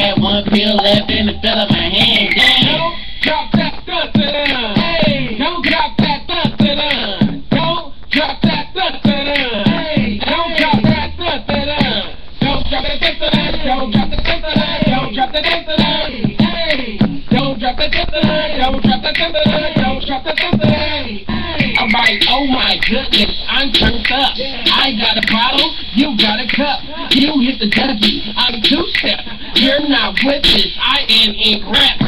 had one pill left and it fell out my hand. Damn. Drop that dun-dun-dun. Hey, don't drop that dun-dun-dun. Don't drop that dun-dun-dun. Hey, don't drop that dun-dun-dun. Don't drop that dun-dun-dun. Don't drop the dun-dun-dun. Don't drop the dun-dun-dun. Hey, don't drop the dun-dun-dun. Don't drop the dun-dun-dun. Don't drop the dun-dun-dun. Alright, oh my goodness, I'm turned up. I got a bottle, you got a cup. You hit the dougie, I'm two-step. You're not with this, I am in rap.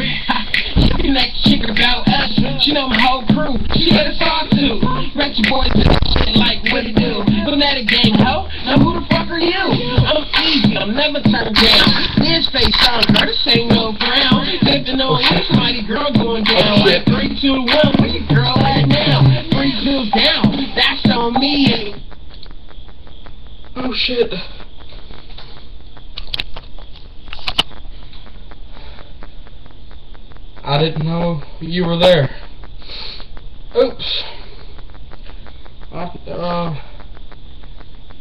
Next chick about us, she know my whole crew, she got a song too. Ratchet boys and shit like what it do. Fanatic gang ho, now who the fuck are you? I'm easy, I'm never turned down. This face on her, this ain't no brown. Living on this mighty girl going down. Like 3, 2, 1, where your girl at now? 3 2 down, that's on me. Oh shit. I didn't know you were there. Oops.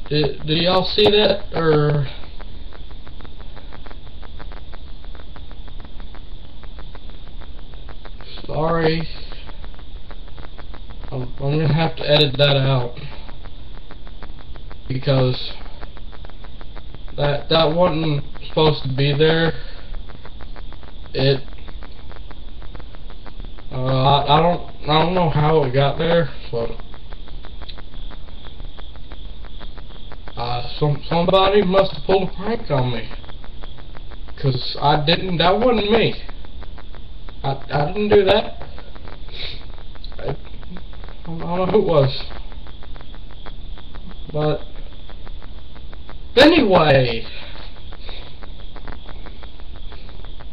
Did y'all see that, or? Sorry. I'm gonna have to edit that out because that wasn't supposed to be there. I don't know how it got there, but somebody must have pulled a prank on me, cause that wasn't me. I didn't do that. I don't know who it was, but anyway,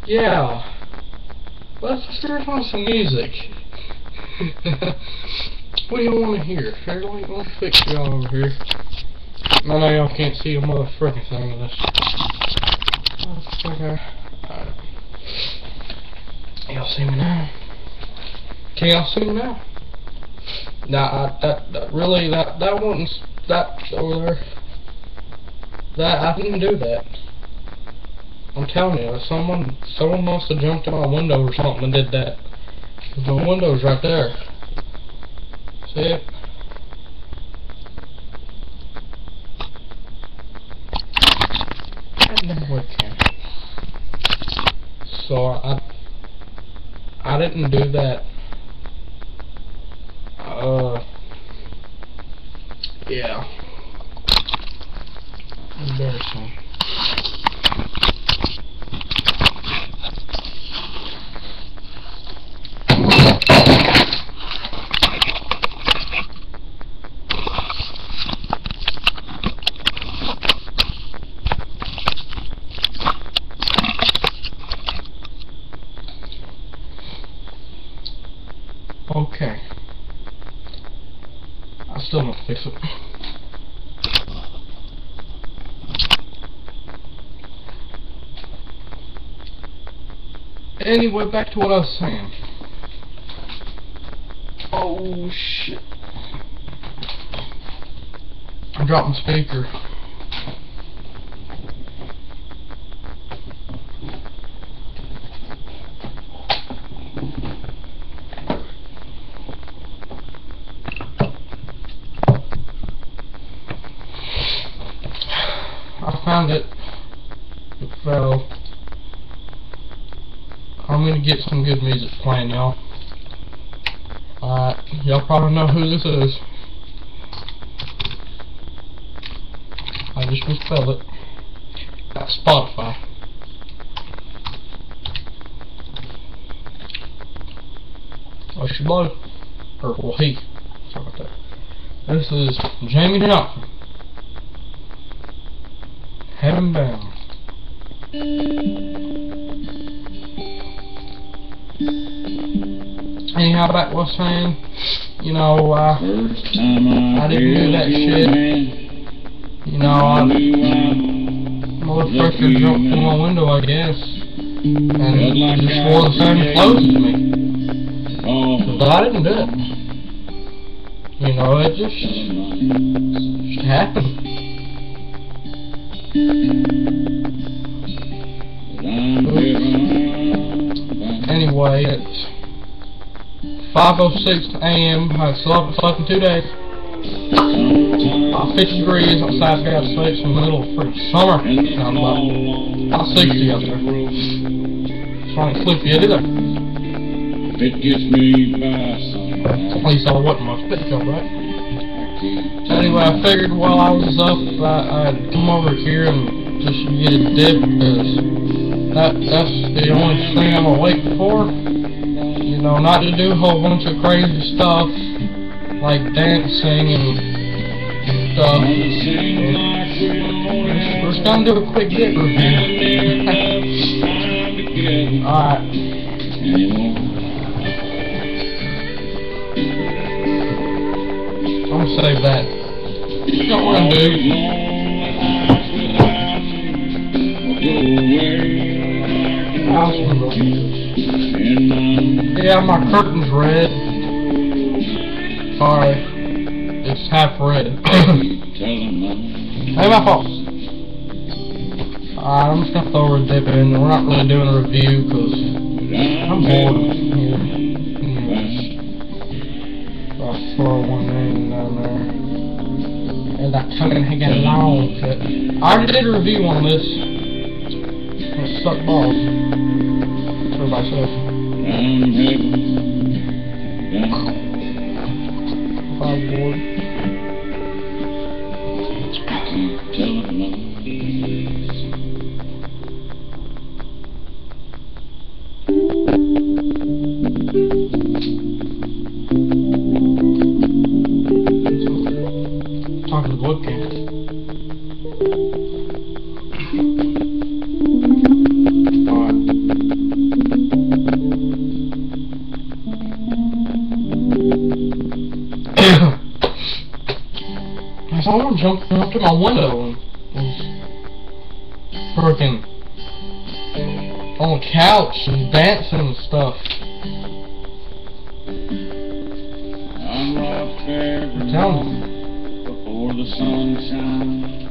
yeah. Let's start on some music. What do you want to hear? Here, let me fix y'all over here. I know y'all can't see a motherfucking thing of this. Motherfucker. Alright. Y'all see me now? Can y'all see me now? Nah, that wasn't that over there. I didn't do that. I'm telling you, someone must have jumped in my window or something and did that. Cause my window's right there. See it? So I didn't do that. Yeah. Embarrassing. Okay. I still don't fix it. Anyway, back to what I was saying. Oh shit. I dropped my speaker. I found it. It fell. I'm gonna get some good music playing, y'all. Y'all probably know who this is. I just misspelled it. That's Spotify. Oh, she blew. Or, well, he. Sorry about that. This is Jamie Johnson. Heaven Bound. Anyhow, back was saying, you know, I didn't do that shit. You know, motherfucker jumped through my window, I guess, and just wore the same clothes as me. But I didn't do it. You know, it just happened. Anyway, it's 5:06 a.m. I slept in 2 days. 50 degrees outside, got 6 in the middle of freaking summer. Now about 60 out there. It's not sleepy yet either. It gets me by At least I wasn't my spit job, right? Anyway, I figured while I was up, I'd come over here and just get a dip, because that's the only thing I'm awake for. You know, not to do a whole bunch of crazy stuff, like dancing and stuff. We're just gonna do a quick dip review. Alright. I'm gonna save that. You know what I'm gonna do? Yeah, my curtain's red. Sorry. It's half red. Hey, my fault. Alright, I'm just gonna throw a dip in. We're not really doing a review because I'm bored here. I'll throw one in down there. And that Copenhagen long fit. I already did a review on this. It sucked balls. That's what everybody says. If I'm bored. Talking to the webcam. Someone jumped up to my window and was freaking on the couch and dancing and stuff. I'm telling you. Before the sun shines.